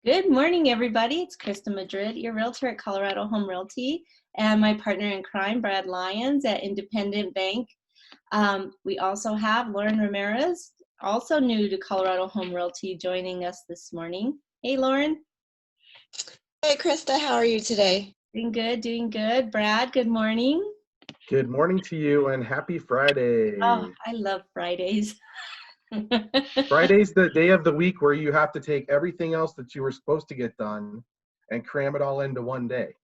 Good morning, everybody. It's Christa Madrid, your realtor at Colorado Home Realty, and my partner in crime, Brad Lyons at Independent Bank. We also have Louren Ramirez, also new to Colorado Home Realty, joining us this morning. Hey, Louren. Hey, Christa, how are you today? Doing good, doing good. Brad, good morning. Good morning to you and happy Friday. Oh, I love Fridays. Friday's the day of the week where you have to take everything else that you were supposed to get done and cram it all into one day.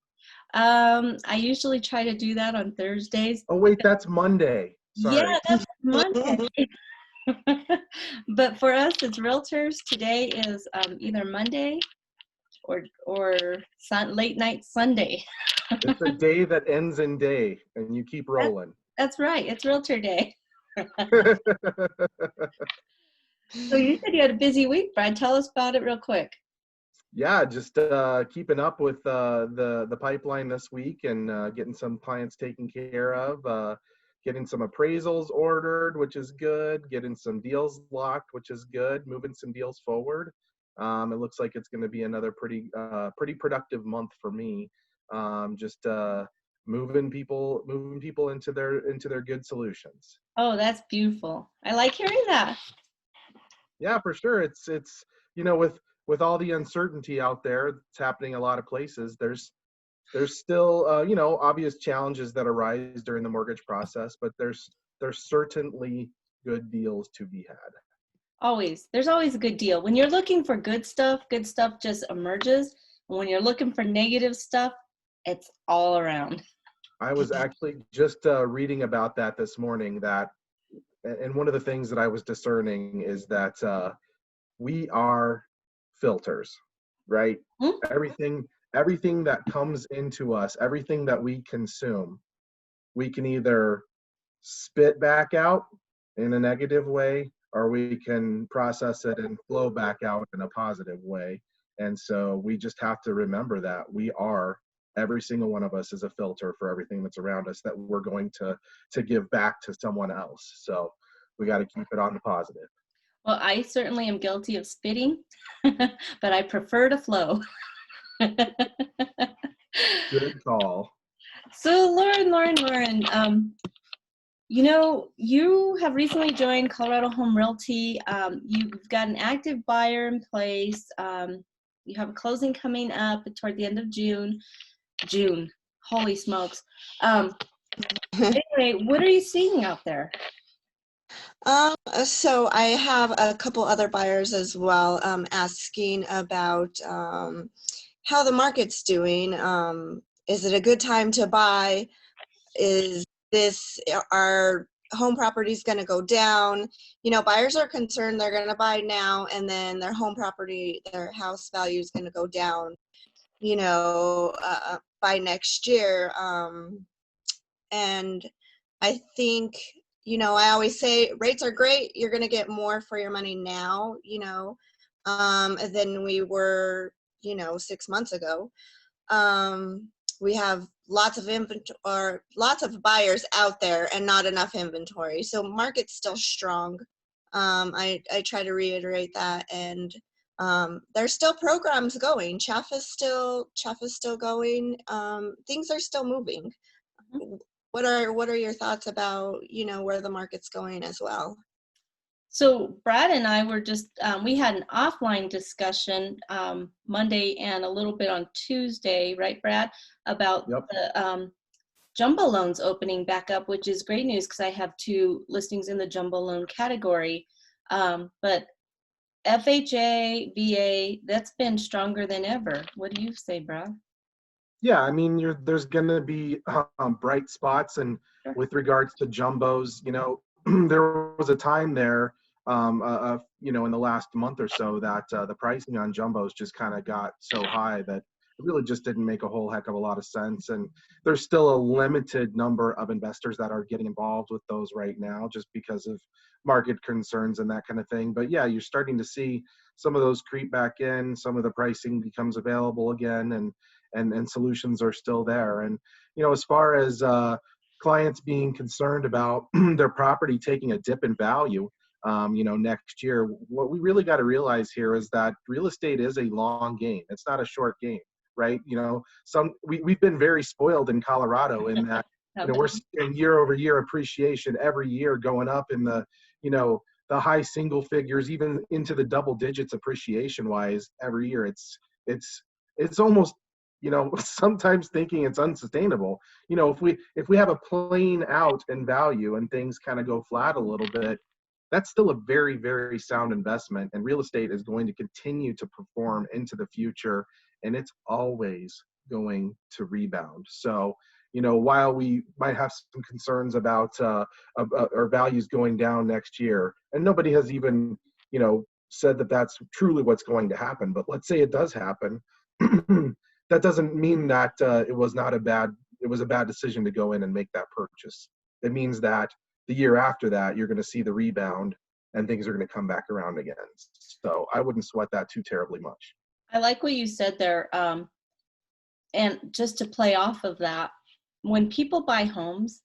I usually try to do that on Thursdays. Oh, wait, that's Monday. Yeah, Sorry. that's Monday. But for us as realtors, today is either Monday or late night Sunday. It's a day that ends in day, and you keep rolling. That's right. It's realtor day. So you said you had a busy week, Brad. Tell us about it real quick. Yeah, just keeping up with the pipeline this week and getting some clients taken care of, getting some appraisals ordered, which is good, getting some deals locked, which is good, moving some deals forward. It looks like it's going to be another pretty productive month for me. Just moving people into their good solutions. Oh, that's beautiful. I like hearing that. Yeah, for sure. It's with all the uncertainty out there, it's happening a lot of places. There's still obvious challenges that arise during the mortgage process, but there's certainly good deals to be had. Always. There's always a good deal. When you're looking for good stuff just emerges. And when you're looking for negative stuff, it's all around. I was actually just reading about that this morning, and one of the things that I was discerning is that we are filters, right? Mm-hmm. Everything that comes into us, everything that we consume, we can either spit back out in a negative way, or we can process it and flow back out in a positive way. And so we just have to remember that every single one of us is a filter for everything that's around us that we're going to give back to someone else. So we got to keep it on the positive. Well, I certainly am guilty of spitting, but I prefer to flow. Good call. So Louren, you have recently joined Colorado Home Realty. You've got an active buyer in place. You have a closing coming up toward the end of June. Holy smokes. Anyway, what are you seeing out there? So I have a couple other buyers as well asking about how the market's doing. Is it a good time to buy? Are home properties going to go down? Buyers are concerned they're going to buy now and then their house value is going to go down, by next year. And I think, I always say rates are great. You're going to get more for your money now, than we were, 6 months ago. We have lots of inventory, lots of buyers out there and not enough inventory. So market's still strong. I try to reiterate that. And there's still programs going. CHAF is still going. Things are still moving. What are your thoughts about, where the market's going as well? So Brad and I were just, we had an offline discussion Monday and a little bit on Tuesday, right, Brad, about the jumbo loans opening back up, which is great news because I have 2 listings in the jumbo loan category. But FHA, VA, that's been stronger than ever. What do you say, Brad? Yeah, I mean, there's going to be bright spots, and with regards to jumbos, there was a time there, in the last month or so that the pricing on jumbos just kind of got so high that it really just didn't make a whole heck of a lot of sense. And there's still a limited number of investors that are getting involved with those right now, just because of market concerns and that kind of thing. But yeah, you're starting to see some of those creep back in. Some of the pricing becomes available again, and solutions are still there. And, as far as clients being concerned about their property taking a dip in value, next year. What we really got to realize here is that real estate is a long game. It's not a short game, right? We've been very spoiled in Colorado in that, we're seeing year over year appreciation every year going up in the high single figures, even into the double digits appreciation wise every year. It's almost, sometimes thinking it's unsustainable. If we have a plane out in value and things kind of go flat a little bit, that's still a very, very sound investment, and real estate is going to continue to perform into the future, and it's always going to rebound. So, while we might have some concerns about our values going down next year, and nobody has even, said that that's truly what's going to happen, but let's say it does happen, that doesn't mean that it was a bad decision to go in and make that purchase. It means that the year after that, you're going to see the rebound and things are going to come back around again. So I wouldn't sweat that too terribly much. I like what you said there. And just to play off of that, when people buy homes,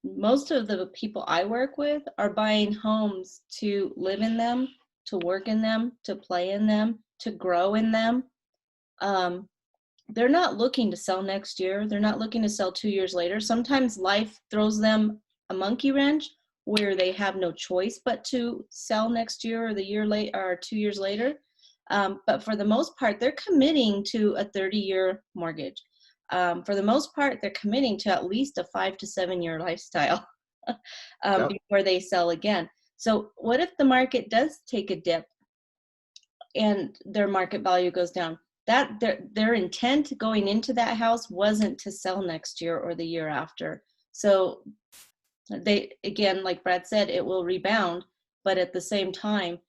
most of the people I work with are buying homes to live in them, to work in them, to play in them, to grow in them. They're not looking to sell next year. They're not looking to sell 2 years later. Sometimes life throws them a monkey wrench where they have no choice but to sell next year or the year late or 2 years later. But for the most part, they're committing to a 30-year mortgage. For the most part, they're committing to at least a 5 to 7 year lifestyle before they sell again. So what if the market does take a dip and their market value goes down? That their intent going into that house wasn't to sell next year or the year after. So they, again, like Brad said, it will rebound, but at the same time,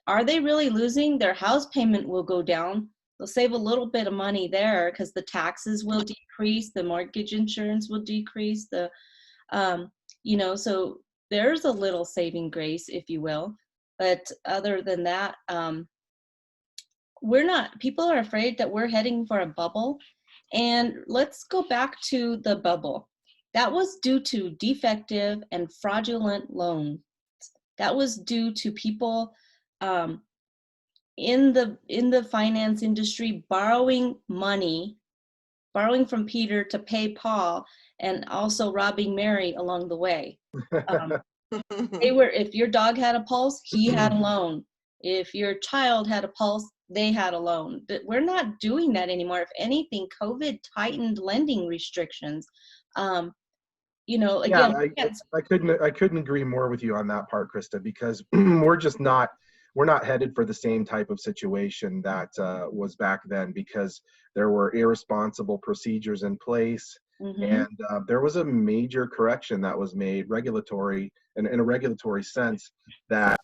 are they really losing? Their house payment will go down. They'll save a little bit of money there because the taxes will decrease, the mortgage insurance will decrease, so there's a little saving grace, if you will. But other than that, people are afraid that we're heading for a bubble. And let's go back to the bubble. That was due to defective and fraudulent loans. That was due to people in the finance industry borrowing from Peter to pay Paul, and also robbing Mary along the way. If your dog had a pulse, he had a loan. If your child had a pulse, they had a loan. But we're not doing that anymore. If anything, COVID tightened lending restrictions. Again, I couldn't agree more with you on that part, Christa, because we're not headed for the same type of situation that was back then, because there were irresponsible procedures in place. Mm-hmm. And there was a major correction that was made in a regulatory sense that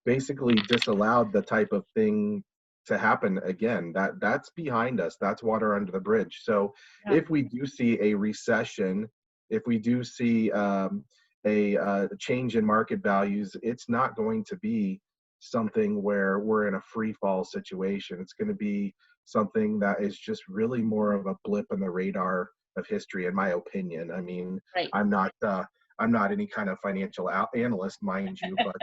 basically disallowed the type of thing to happen again. That's behind us. That's water under the bridge. So if we do see a recession, if we do see a change in market values, it's not going to be something where we're in a free fall situation. It's going to be something that is just really more of a blip in the radar of history, in my opinion. I mean, right. I'm not any kind of financial analyst, mind you, but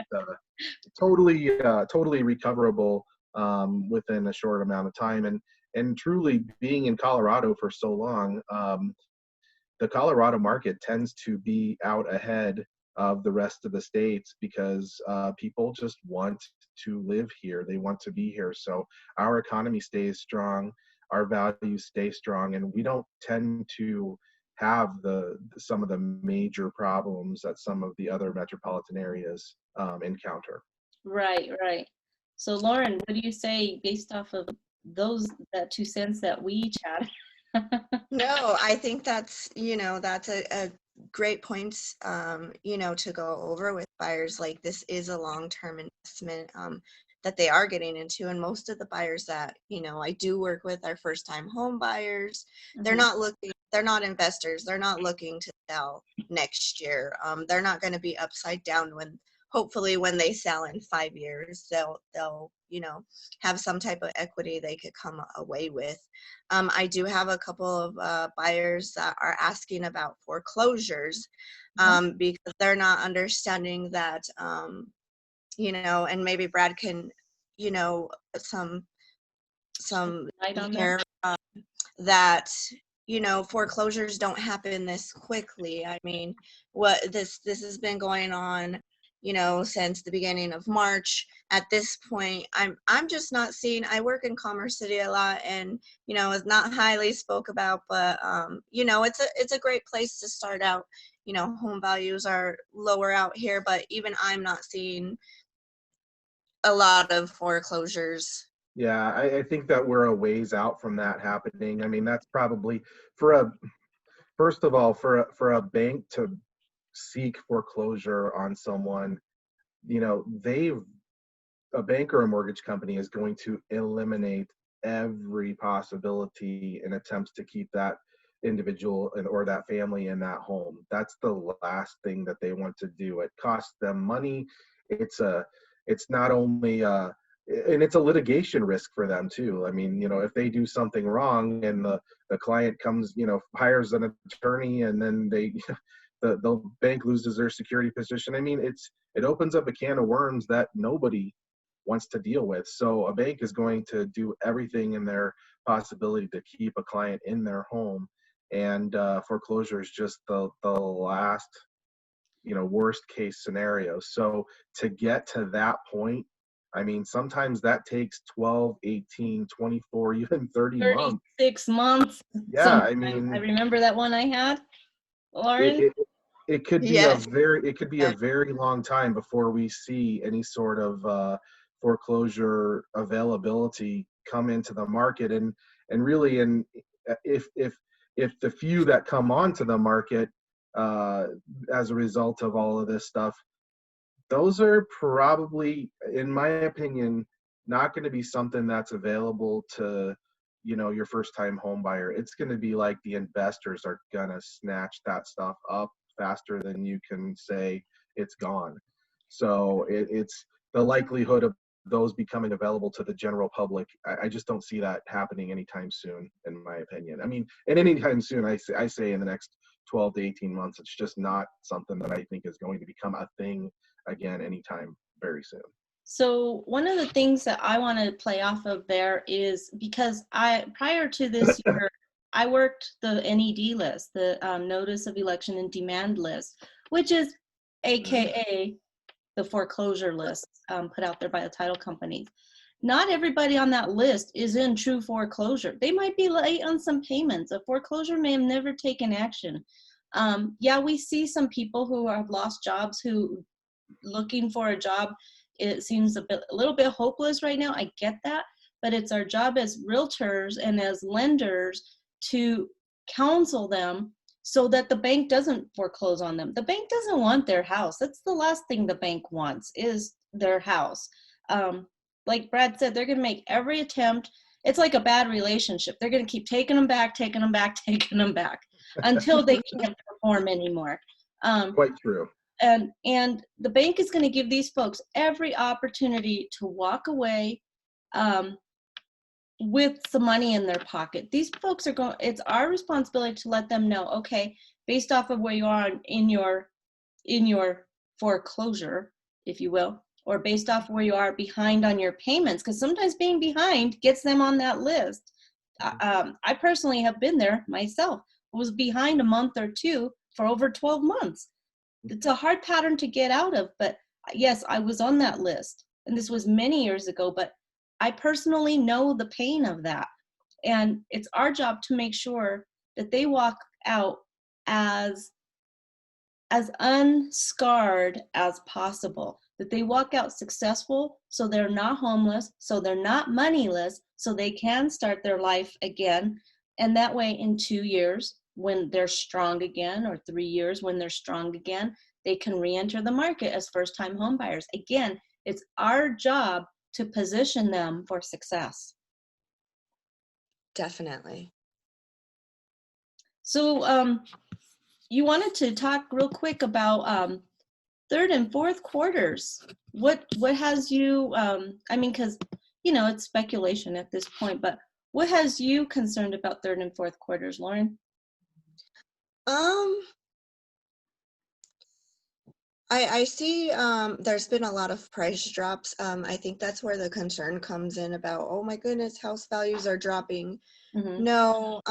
totally recoverable within a short amount of time. And truly, being in Colorado for so long, the Colorado market tends to be out ahead of the rest of the states because people just want to live here. They want to be here. So our economy stays strong, our values stay strong, and we don't tend to have some of the major problems that some of the other metropolitan areas encounter. Right. So Louren, what do you say based off of that 2 cents that we each had? No, I think that's a great point, to go over with buyers. Like, this is a long-term investment that they are getting into. And most of the buyers that, I do work with are first-time home buyers. Mm-hmm. They're not investors. They're not looking to sell next year. They're not going to be upside down hopefully when they sell in 5 years, they'll have some type of equity they could come away with. I do have a couple of buyers that are asking about foreclosures because they're not understanding that you know, and maybe Brad can, you know, some Light on that? here, that, you know, foreclosures don't happen this quickly. I mean, this has been going on, you know, since the beginning of March. At this point, I'm just not seeing. I work in Commerce City a lot, and you know, it's not highly spoke about, but you know, it's a great place to start out. You know, home values are lower out here, but even I'm not seeing a lot of foreclosures. Yeah, I think that we're a ways out from that happening. I mean, that's probably first of all, for a bank to seek foreclosure on someone, you know, a bank or a mortgage company is going to eliminate every possibility in attempts to keep that individual or that family in that home. That's the last thing that they want to do. It costs them money. It's not only and it's a litigation risk for them too. I mean, you know, if they do something wrong and the client comes, you know, hires an attorney, and then the bank loses their security position. I mean, it opens up a can of worms that nobody wants to deal with. So a bank is going to do everything in their possibility to keep a client in their home, and foreclosure is just the last, you know, worst case scenario. So to get to that point, I mean, sometimes that takes 12, 18, 24, even 30 months. 36 months. Yeah, I Sometime. mean, I remember that one I had, Louren. it could be Yes. a very long time before we see any sort of foreclosure availability come into the market, and really, and if the few that come onto the market as a result of all of this stuff, those are probably, in my opinion, not going to be something that's available to, you know, your first time home buyer. It's going to be like the investors are going to snatch that stuff up faster than you can say it's gone. So it's the likelihood of those becoming available to the general public. I just don't see that happening anytime soon, in my opinion. I mean, and anytime soon, I say in the next 12 to 18 months, it's just not something that I think is going to become a thing again anytime very soon. So one of the things that I want to play off of there is, because prior to this year, I worked the NED list, the Notice of Election and Demand list, which is AKA the foreclosure list put out there by the title companies. Not everybody on that list is in true foreclosure. They might be late on some payments. A foreclosure may have never taken action. Yeah, we see some people who have lost jobs who looking for a job. It seems a little bit hopeless right now. I get that, but it's our job as realtors and as lenders to counsel them so that the bank doesn't foreclose on them. The bank doesn't want their house. That's the last thing the bank wants, is their house. Like Brad said, they're going to make every attempt. It's like a bad relationship. They're going to keep taking them back, taking them back, taking them back until they can't perform anymore. Quite true. And the bank is going to give these folks every opportunity to walk away with some money in their pocket. These folks are going, it's our responsibility to let them know, okay, based off of where you are in your foreclosure, if you will, or based off of where you are behind on your payments, because sometimes being behind gets them on that list. I personally have been there myself. I was behind a month or two for over 12 months. It's a hard pattern to get out of, but yes, I was on that list, and this was many years ago, but I personally know the pain of that. And it's our job to make sure that they walk out as unscarred as possible, that they walk out successful, so they're not homeless, so they're not moneyless, so they can start their life again. And that way, in 2 years, when they're strong again, or 3 years when they're strong again, they can re-enter the market as first-time home buyers. Again, it's our job to position them for success. Definitely. So you wanted to talk real quick about third and fourth quarters. What has you, I mean, because, you know, it's speculation at this point, but what has you concerned about third and fourth quarters, Louren? I see there's been a lot of price drops. I think that's where the concern comes in about, oh my goodness, house values are dropping. Mm-hmm. No,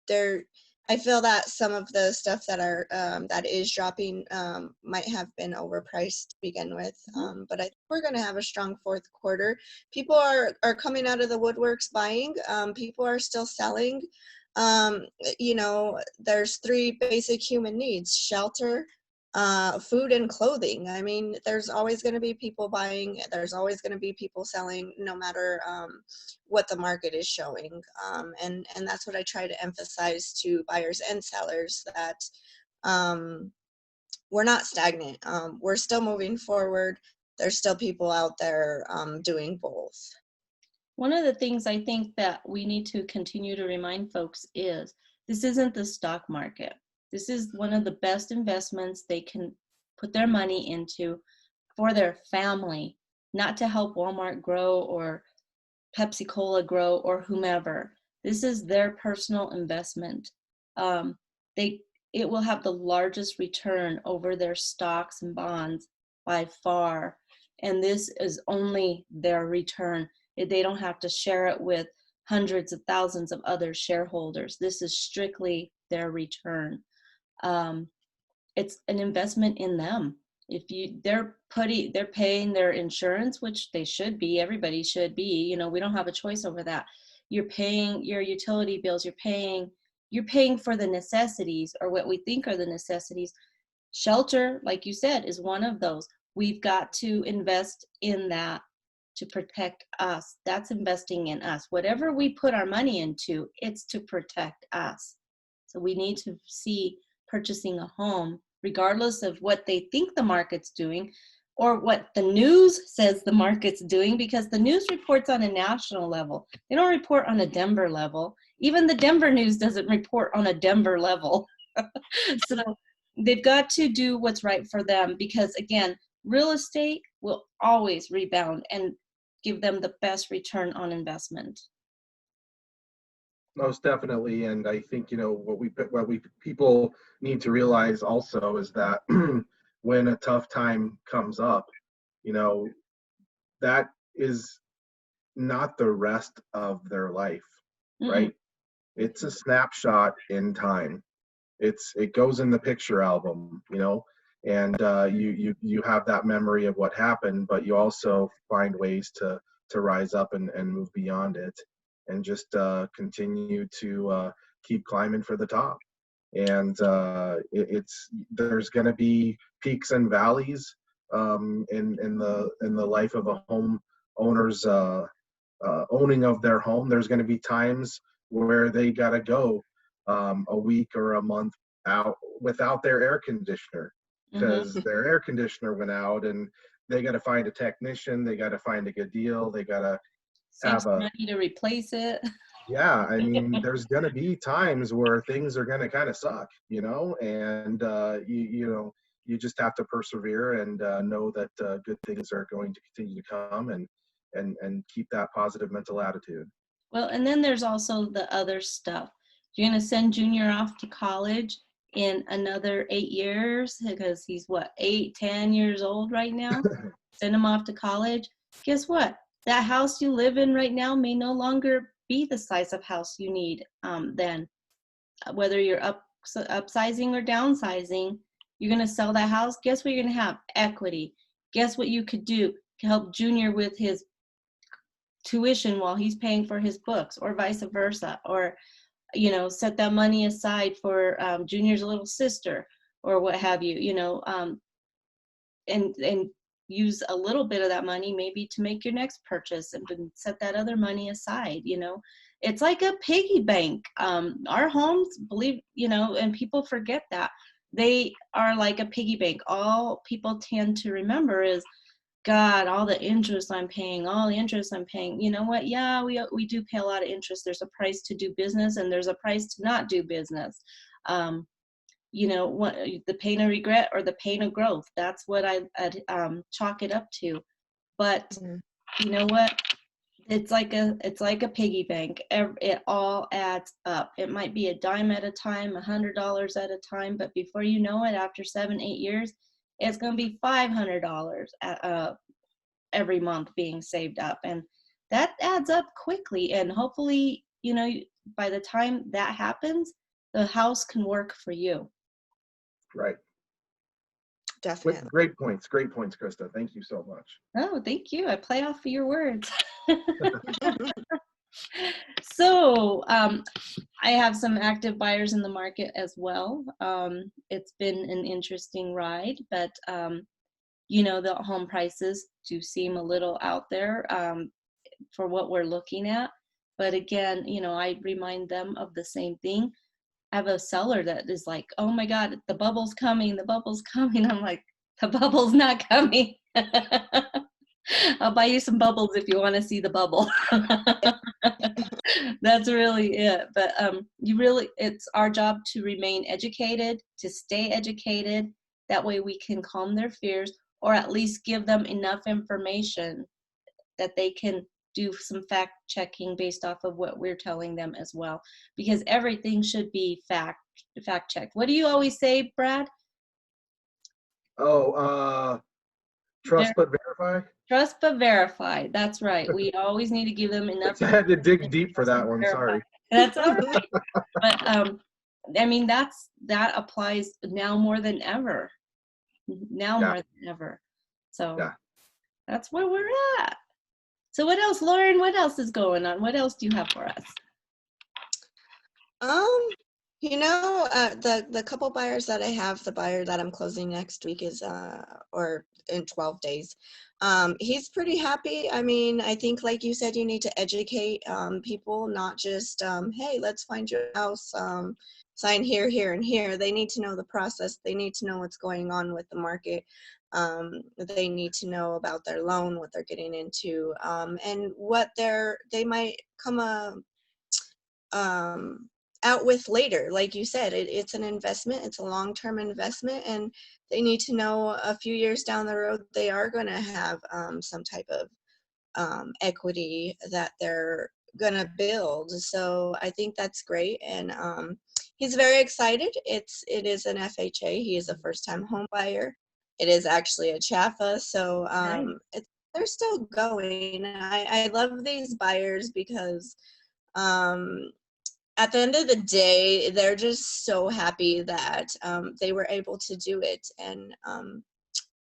there, I feel that some of the stuff that is dropping might have been overpriced to begin with. But I think we're going to have a strong fourth quarter. People are coming out of the woodworks buying. People are still selling. You know, there's three basic human needs: shelter, food, and clothing. I mean, there's always going to be people buying. There's always going to be people selling, no matter what the market is showing. And that's what I try to emphasize to buyers and sellers, that we're not stagnant. We're still moving forward. There's still people out there doing both. One of the things I think that we need to continue to remind folks is this isn't the stock market. This is one of the best investments they can put their money into for their family, not to help Walmart grow or Pepsi Cola grow or whomever. This is their personal investment. It will have the largest return over their stocks and bonds by far. And this is only their return. They don't have to share it with hundreds of thousands of other shareholders. This is strictly their return. It's an investment in them. If they're paying their insurance, which they should be, everybody should be, you know, we don't have a choice over that. You're paying your utility bills, you're paying for the necessities, or what we think are the necessities. Shelter, like you said, is one of those. We've got to invest in that to protect us. That's investing in us. Whatever we put our money into, it's to protect us. So we need to see purchasing a home, regardless of what they think the market's doing or what the news says the market's doing, because the news reports on a national level. They don't report on a Denver level. Even the Denver news doesn't report on a Denver level. So they've got to do what's right for them, because again, real estate will always rebound and give them the best return on investment. Most definitely. And I think, you know, what we people need to realize also is that when a tough time comes up, you know, that is not the rest of their life, right? It's a snapshot in time. It goes in the picture album, you know, and you have that memory of what happened, but you also find ways to rise up and move beyond it, and just continue to keep climbing for the top. And there's going to be peaks and valleys in the life of a home owner's owning of their home. There's going to be times where they got to go a week or a month out without their air conditioner, because their air conditioner went out, and they got to find a technician. They got to find a good deal. They got to have money to replace it. Yeah, I mean, there's going to be times where things are going to kind of suck, you know, and you just have to persevere and know that good things are going to continue to come, and keep that positive mental attitude. Well, and then there's also the other stuff. You're going to send Junior off to college in another 8 years, because he's what, 10 years old right now. Send him off to college. Guess what? That house you live in right now may no longer be the size of house you need then. Whether you're upsizing or downsizing, you're going to sell that house. Guess what you're going to have? Equity. Guess what you could do to help Junior with his tuition while he's paying for his books, or vice versa, or you know, set that money aside for Junior's little sister or what have you, you know, and use a little bit of that money maybe to make your next purchase, and set that other money aside. You know, it's like a piggy bank. Our homes, believe, you know, and people forget that they are like a piggy bank. All people tend to remember is, God, all the interest I'm paying, You know what? Yeah, we do pay a lot of interest. There's a price to do business, and there's a price to not do business. You know, what, the pain of regret or the pain of growth. That's what I'd chalk it up to. But you know what? It's like a piggy bank. It all adds up. It might be a dime at a time, $100 at a time, but before you know it, after 7-8 years, it's going to be $500 every month being saved up. And that adds up quickly. And hopefully, you know, by the time that happens, the house can work for you. Right. Definitely. Great points, Christa. Thank you so much. Oh, thank you. I play off of your words. So I have some active buyers in the market as well. It's been an interesting ride, but you know, the home prices do seem a little out there for what we're looking at. But again, you know, I remind them of the same thing. I have a seller that is like, oh my God, the bubble's coming, the bubble's coming. I'm like, the bubble's not coming. I'll buy you some bubbles if you want to see the bubble. That's really it. But it's our job to remain educated, to stay educated. That way we can calm their fears, or at least give them enough information that they can do some fact checking based off of what we're telling them as well. Because everything should be fact checked. What do you always say, Brad? Oh, trust but verify. Trust but verify. That's right. We always need to give them enough. I had to dig deep for that one. Sorry. That's all right. But I mean, that applies now more than ever. Now more than ever. So that's where we're at. So what else, Louren? What else is going on? What else do you have for us? You know, the couple buyers that I have, the buyer that I'm closing next week is, or in 12 days, he's pretty happy. I mean, I think, like you said, you need to educate people, not just, hey, let's find your house, sign here, here, and here. They need to know the process. They need to know what's going on with the market. They need to know about their loan, what they're getting into, and what they might come out with later. Like you said, it's an investment. It's a long-term investment, and they need to know a few years down the road they are going to have some type of equity that they're going to build. So I think that's great, and he's very excited. It is an FHA. He is a first-time home buyer. It is actually a CHAFA, so they're still going. I love these buyers because at the end of the day, they're just so happy that they were able to do it, and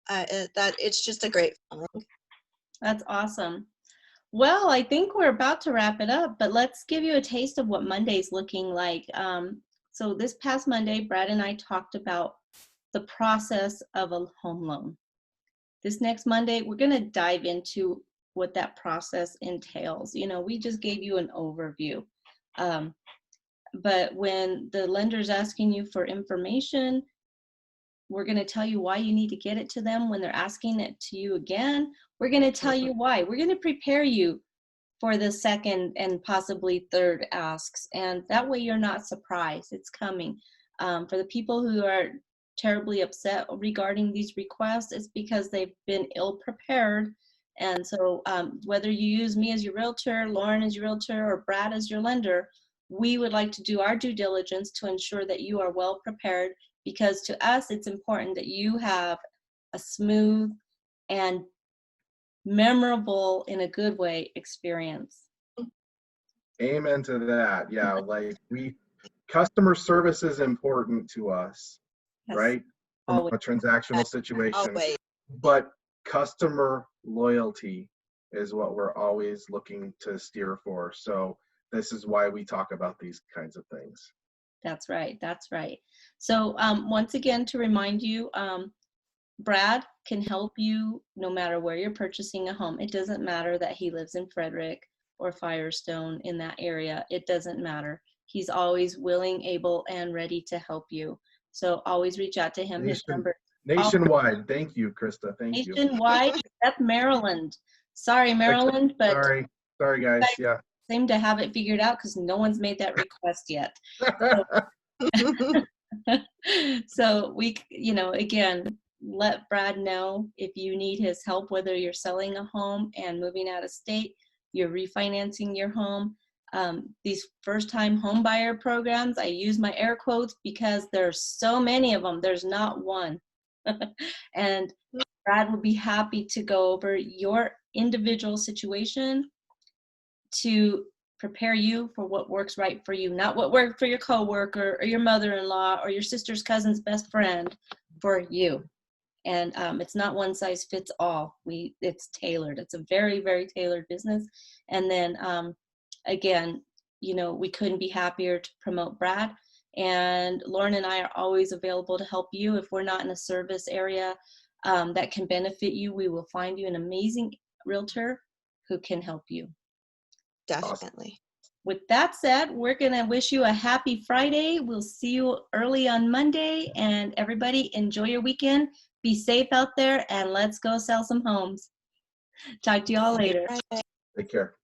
that it's just a great feeling. That's awesome. Well, I think we're about to wrap it up, but let's give you a taste of what Monday's looking like. So this past Monday, Brad and I talked about the process of a home loan. This next Monday, we're going to dive into what that process entails. You know, we just gave you an overview. But when the lender's asking you for information, we're going to tell you why you need to get it to them. When they're asking it to you again, we're going to tell you why. We're going to prepare you for the second and possibly third asks. And that way you're not surprised. It's coming. For the people who are terribly upset regarding these requests, it's because they've been ill prepared. And so whether you use me as your realtor, Louren as your realtor, or Brad as your lender, we would like to do our due diligence to ensure that you are well prepared, because to us, it's important that you have a smooth and memorable, in a good way, experience. Amen to that. Yeah, like customer service is important to us, yes, right? From a transactional situation. Always. But customer loyalty is what we're always looking to steer for. So this is why we talk about these kinds of things. That's right. That's right. So once again, to remind you, Brad can help you no matter where you're purchasing a home. It doesn't matter that he lives in Frederick or Firestone, in that area. It doesn't matter. He's always willing, able, and ready to help you. So always reach out to him. His number. Nationwide. Thank you, Christa. Thank you. Nationwide, except Maryland. Sorry, Maryland, but sorry guys. Yeah. Seem to have it figured out because no one's made that request yet. So we, you know, again, let Brad know if you need his help, whether you're selling a home and moving out of state, you're refinancing your home. These first-time home buyer programs, I use my air quotes because there's so many of them. There's not one. And Brad will be happy to go over your individual situation to prepare you for what works right for you, not what worked for your coworker or your mother-in-law or your sister's cousin's best friend, for you. And it's not one size fits all. It's tailored. It's a very, very tailored business. And then again, you know, we couldn't be happier to promote Brad. And Louren and I are always available to help you. If we're not in a service area that can benefit you, we will find you an amazing realtor who can help you. Definitely. With that said, we're going to wish you a happy Friday. We'll see you early on Monday. And everybody, enjoy your weekend. Be safe out there, and let's go sell some homes. Talk to you all later. Take care.